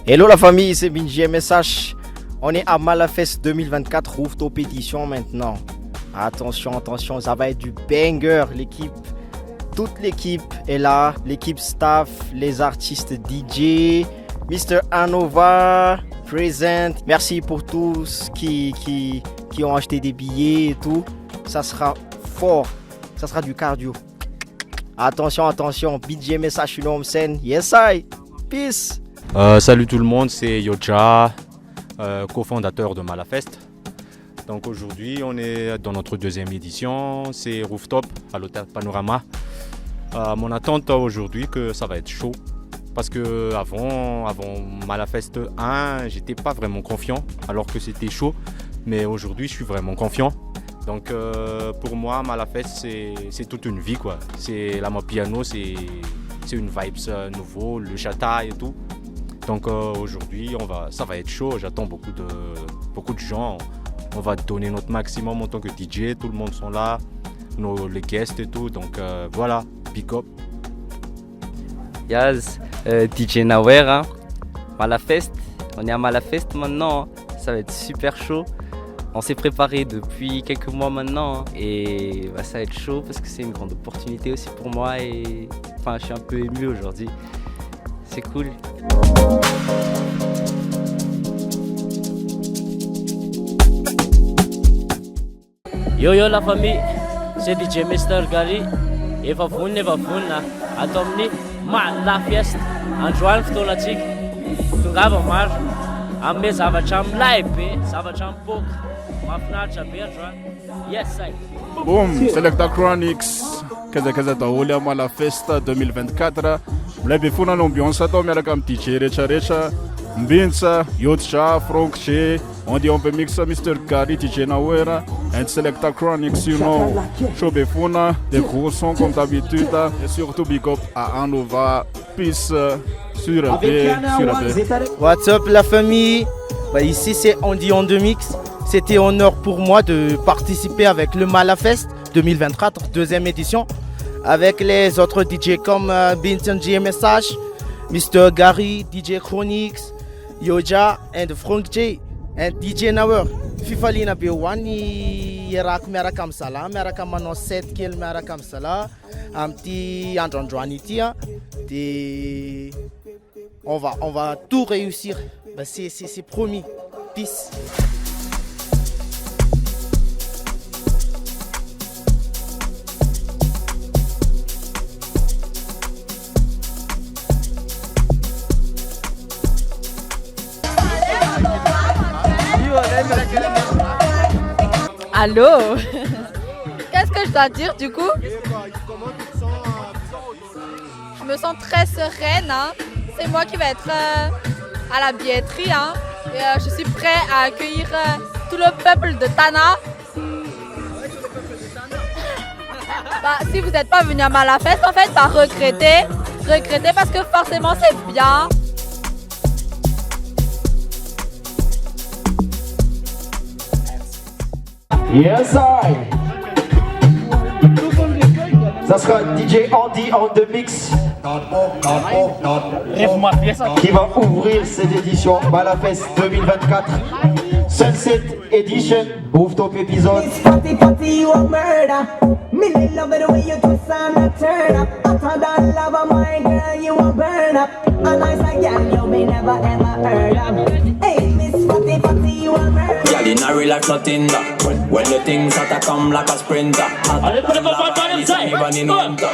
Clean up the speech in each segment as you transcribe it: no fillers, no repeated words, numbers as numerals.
Hello la famille, c'est Binji MSH. On est à Malafest 2024, Rooftop Édition maintenant. Attention, attention, ça va être du banger. Toute l'équipe est là, l'équipe staff, les artistes DJ, Mr. Anova, present. Merci pour tous qui ont acheté des billets et tout. Ça sera fort, ça sera du cardio. Attention, attention, Binji MSH, une homme scène. Yes, I. Peace. Salut tout le monde, c'est Yoja, cofondateur de Malafest. Donc aujourd'hui, on est dans notre deuxième édition, c'est Rooftop à l'hôtel Panorama. Mon attente aujourd'hui que ça va être chaud parce que avant Malafest 1, j'étais pas vraiment confiant alors que c'était chaud, mais aujourd'hui, je suis vraiment confiant. Donc pour moi, Malafest c'est toute une vie quoi. C'est la piano, c'est une vibes nouveau, le chata et tout. Donc aujourd'hui, ça va être chaud. J'attends beaucoup de gens. On va donner notre maximum en tant que DJ. Tout le monde sont là, les guests et tout. Donc voilà, big up. Yaz, DJ Nawer, hein. Malafest. On est à Malafest maintenant. Hein. Ça va être super chaud. On s'est préparé depuis quelques mois maintenant. Hein. Et ça va être chaud parce que c'est une grande opportunité aussi pour moi. Et je suis un peu ému aujourd'hui. C'est cool. Yo la famille, c'est DJ Mr. Gary. Et va fun, atomni Malafest. Anjoal ftolatik. Tungava mar. Ame zavacham live, zavacham book. Mafnacha berjan. Yes, I. Boom, Selecta Chronics. Kaza taolia Malafest 2024. Mlebe funa l'ambiance atao miaraka amin'ny DJ rehetrarehetra Mbintsa, Yotcha, Frank Che, on dit on peut mixer Mr. Gary, DJ Nawer and Selecta Chronics, you know. Shobe funa, des gros sons comme d'habitude et surtout big up à Anova. Peace sur AP. What's up la famille? Ici c'est Andy on the mix. C'était honneur pour moi de participer avec le Malafest 2024, deuxième édition. Avec les autres DJ comme Binji MSH, Mr. Gary, DJ Chronics, Yoja and Frank J and DJ Nawer. Fifalina Bewani Yarak Merakam Sala, Merakamanon 7 kil Merakam Sala, un petit Androndroanitia. On va tout réussir. C'est promis. Peace. Allô. Qu'est-ce que je dois dire du coup? Je me sens très sereine. Hein. C'est moi qui vais être à la billetterie. Hein. Et, je suis prêt à accueillir tout le peuple de Tana. Si vous n'êtes pas venu à Malafest, en fait, regrettez parce que forcément c'est bien. Yes, I. Ça sera DJ Andy on the mix qui va ouvrir cette édition Malafest 2024 Sunset Edition Rooftop épisode. Girl, in a relax nothing that when the things that come like a sprinter. Even in winter.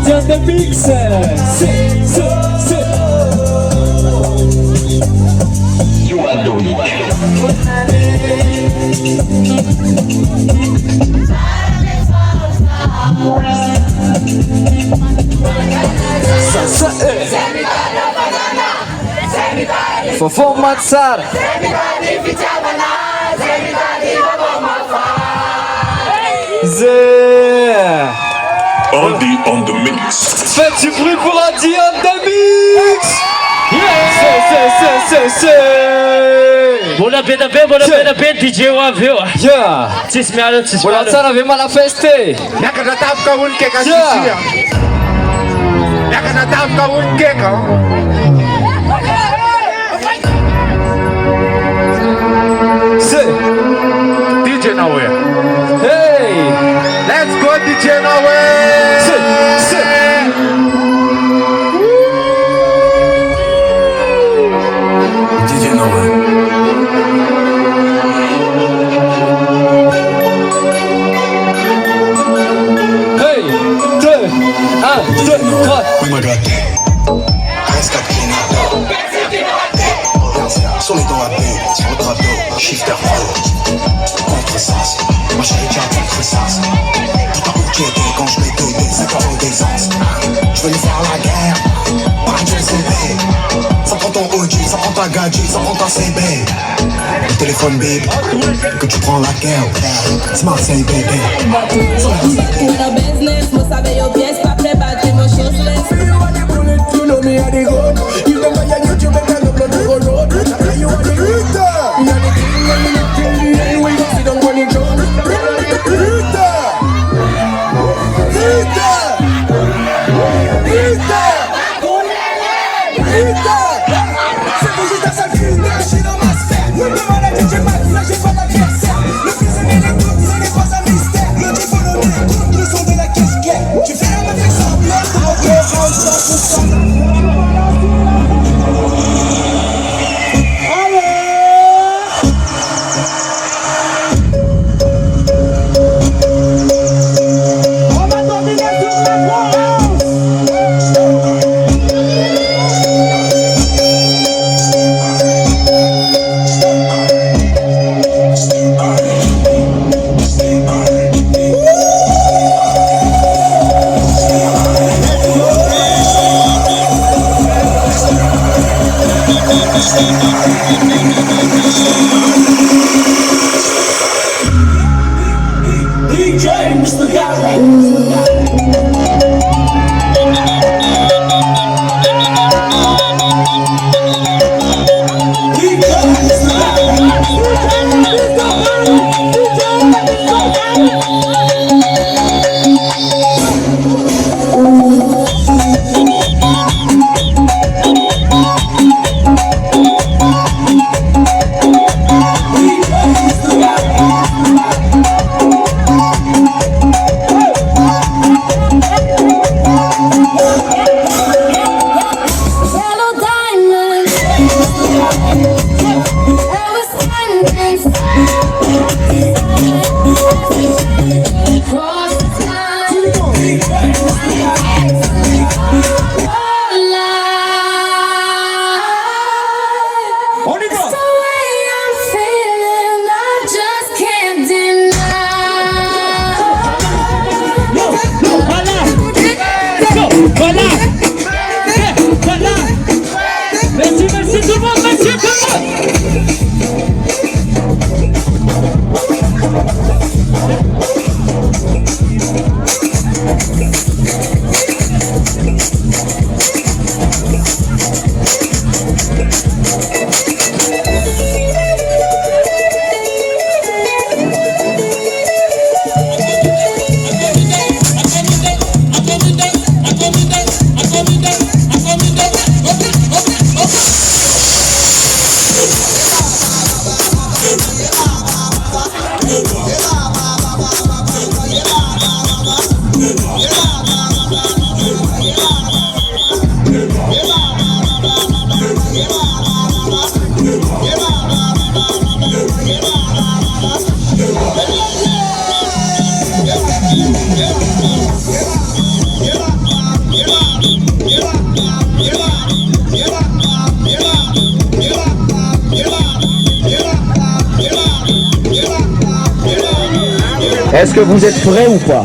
Andy on the mix. C'est. You are Loïc. Fofo Matsar. Andy on the mix. Faites du bruit pour Andy on the mix. Bona bem, DJ Wavio. Yeah. Tismiado. Voilà, ça avait mal à fester. DJ Nowhere. Hey. Let's go DJ Nowhere. DJ Nowhere. Hey. 2, 1, 2, 3. Oui, my God. Reste sur les dents à baie, sur le trapeau, shifter flow. Contresens, ma chérie tient contresens. Tout en ok quand je mets des 5 ans d'aisance. Je veux lui faire la guerre, pas un JCB. Ça prend ton OG, ça prend ta gadget, ça prend ta CB. Le téléphone bip, que tu prends la guerre. Smart say baby. Una business, mo sabe yo pies pa prebate mo shosless. You know me and the gun. You know my YouTube and I upload the whole road. You are the Rita. You are the king and the king. Anyway, you sit down on the throne. Rita. C'est vous juste à sa vie, je suis dans ma sphère. Le malade, j'ai mal, là j'ai pas d'adversaire. Le prisonnier des doutes, ce n'est pas un mystère. Le diplôme des doutes, le son de la caisse claire. Tu fais la même semblant, de mon cœur, DJ Mr. Est-ce que vous êtes prêts ou pas?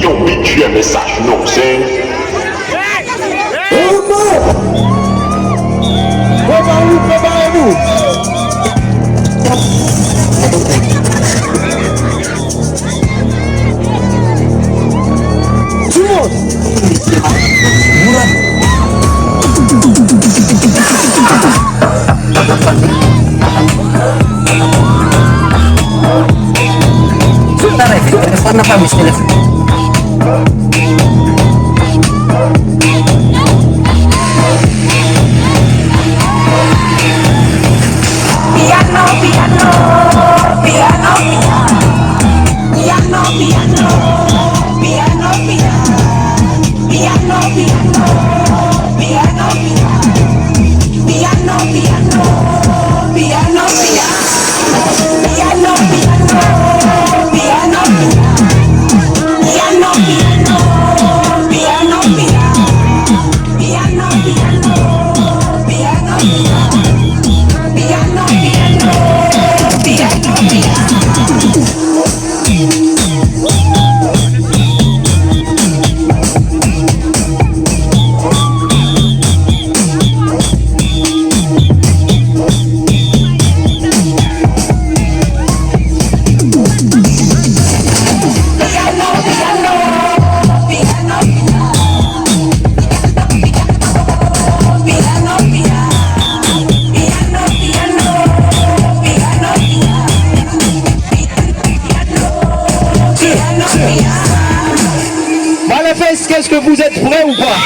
Yo, bitch, un message, non, c'est... Préparez-vous. Tout le monde. Malafest, qu'est-ce que vous êtes prêts ou pas?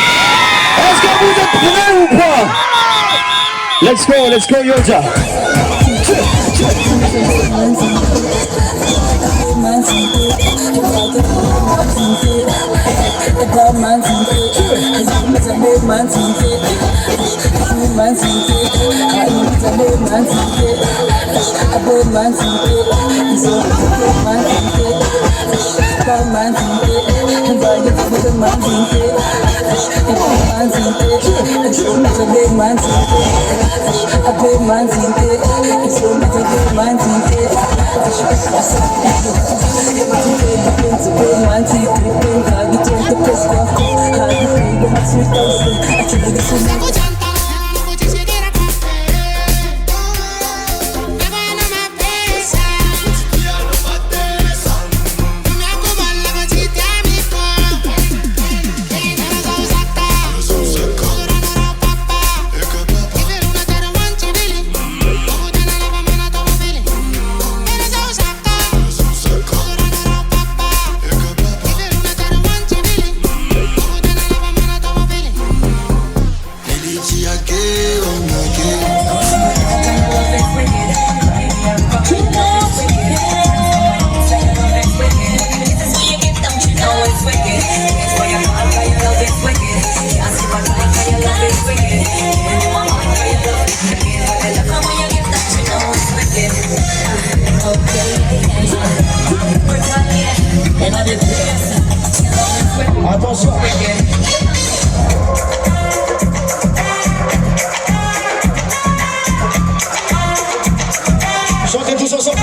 Est-ce que vous êtes prêts ou pas? Let's go, Yoja. Attention. Chantez tous ensemble,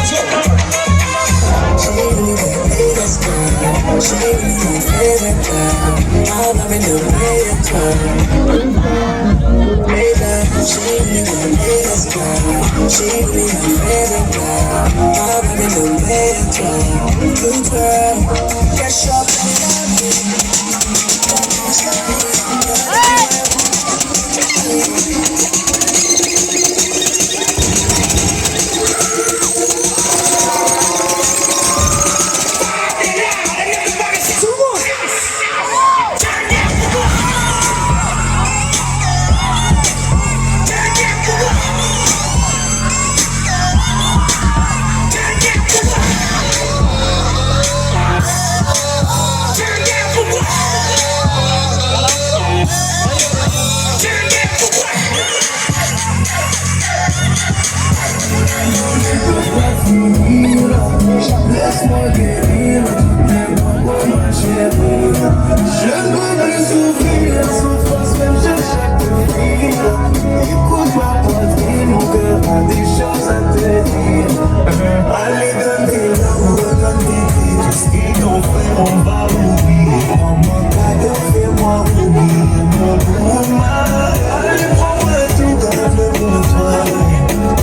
Allez, prends-moi tout comme le bon toi.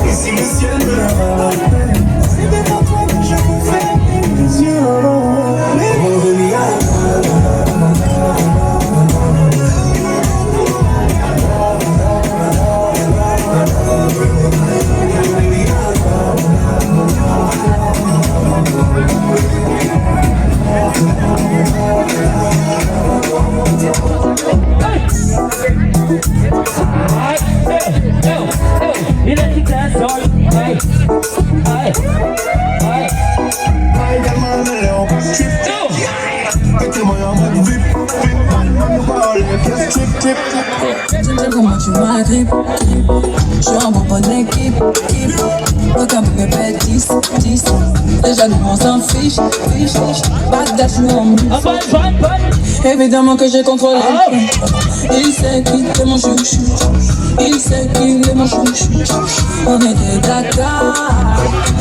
Et si le ciel me rappelle, c'est devant toi que je vous fais illusion. J'aime comment tu m'agrippes. Je suis en bonne équipe. Donc à me répète 10. Déjà nous on s'en fiche. Bagdad je en blues. Évidemment que j'ai contrôlé. Il sait qu'il est mon chouchou. Il sait qu'il est mon chouchou. On est de Dakar.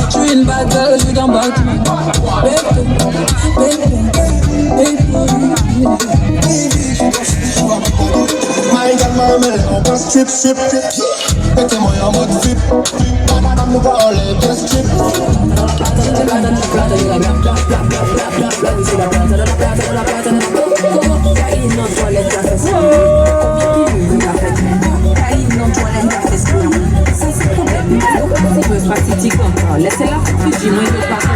Je suis une bad girl, je suis dans Batman. On passe trip. Mettez-moi en mode flip. Madame nous parle de strip. Laissez-la plus du moins de partout.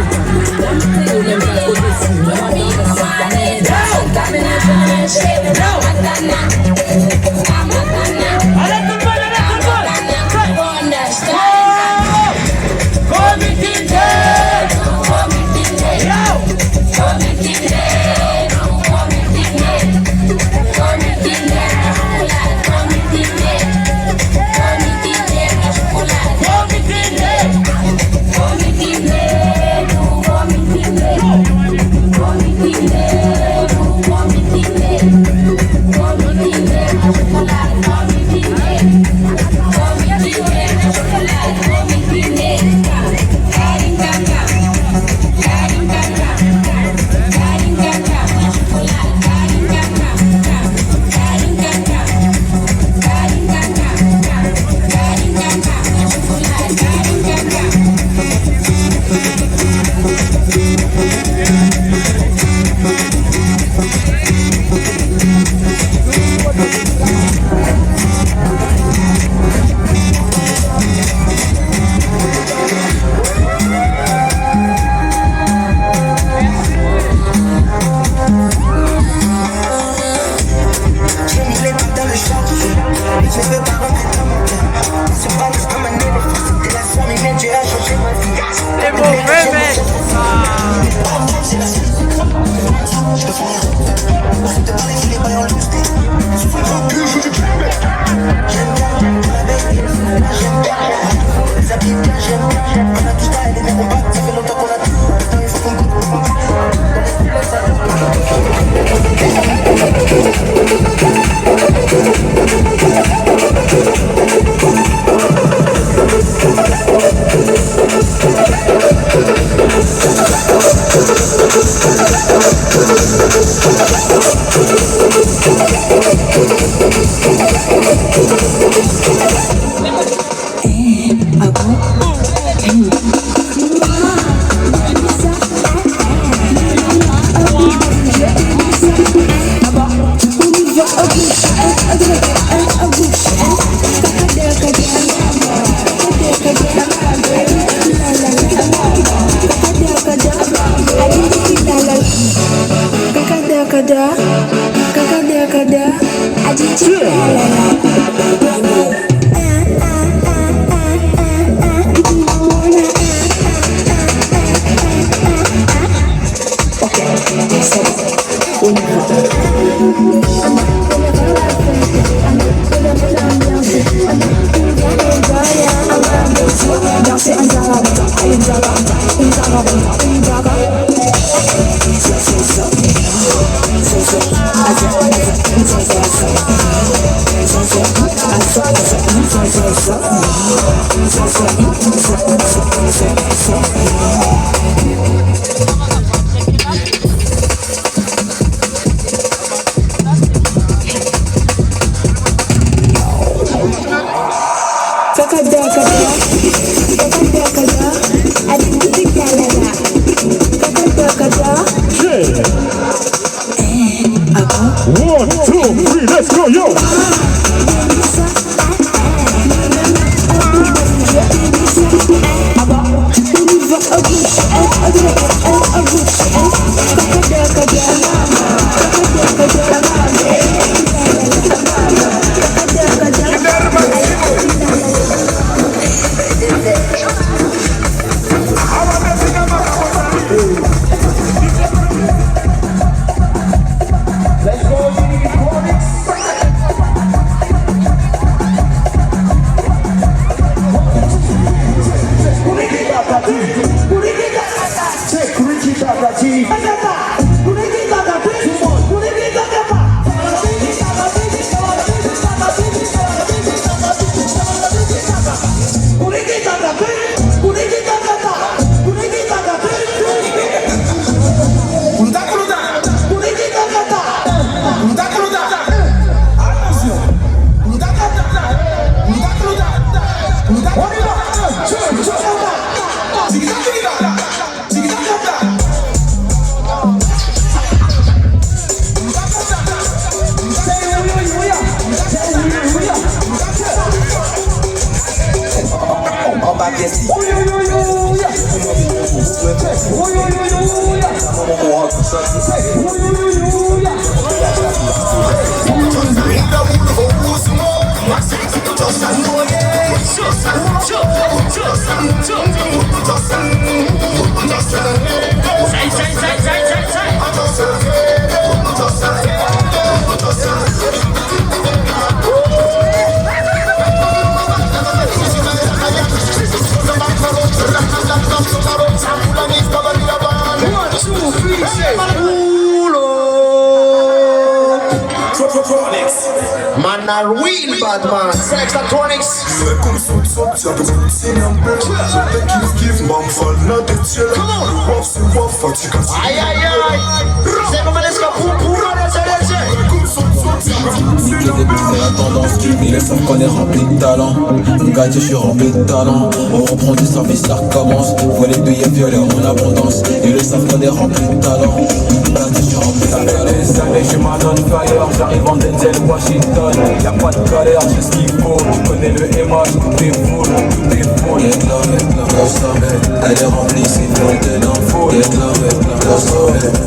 let's go, yo. Man, a real bad man. Selectatronics. Aïe aïe aïe. C'est comme les scapous pour la tendance, ils le savent qu'on est rempli de talent. Gâté, je suis rempli de talent. On reprend du service, ça recommence. Faut les billets violets en abondance. Ils le savent qu'on est rempli de talent. Gâté, je suis rempli de talent. Ça fait des années, je suis man on fire. J'arrive en Denzel, Washington. Y'a pas de galère, j'ai ce qu'il faut. Tu connais le MH, tout est full, tout est full. Y'a de la, comme ça, elle est remplie, c'est full dedans. Y'a de la,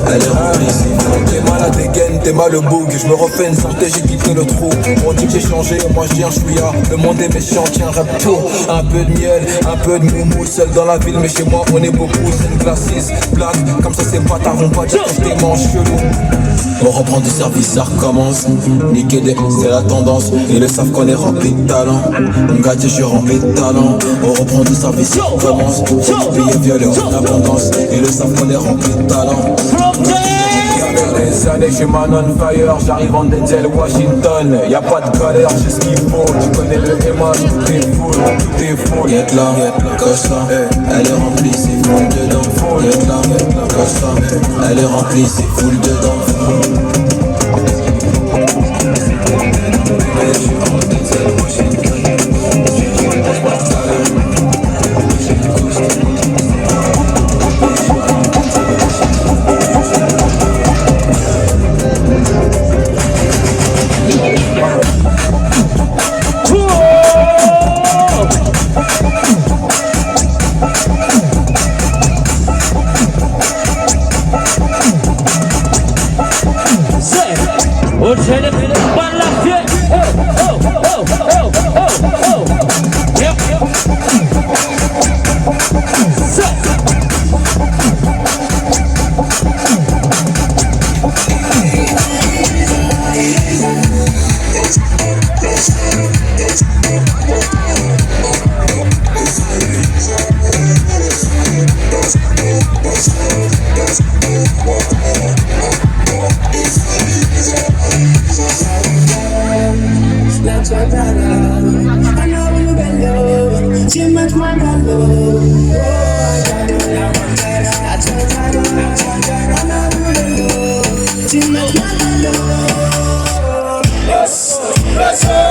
elle est remplie, c'est full. T'es mal à dégaine, t'es mal le boug. Je me refais une santé, j'ai quitté le trou. On dit que j'ai changé, moi je dis un chouïa. Le monde est méchant, tiens rap tout. Un peu de miel, un peu de moumou. Seul dans la ville, mais chez moi on est beaucoup. C'est une glace 6, blague, comme ça c'est pas ta vont pas dire que je démange chelou. On reprend du service, ça recommence. Niquer des c'est la tendance. Ils le savent qu'on est rempli de talent. Gâté, je suis rempli de talent. On reprend du service, ça recommence. Billets violets en abondance. Ils le savent qu'on est rempli de talent. Des années, je suis man on fire, j'arrive en Denzel, Washington. Y'a pas de galère, j'ai ce qu'il faut. Tu connais le MH, tout est full, tout est full. Y'a de là, comme ça, elle est remplie, c'est full dedans. Y'a de là, comme ça, elle est remplie, c'est full dedans. Je suis en Denzel, Washington. Let's go.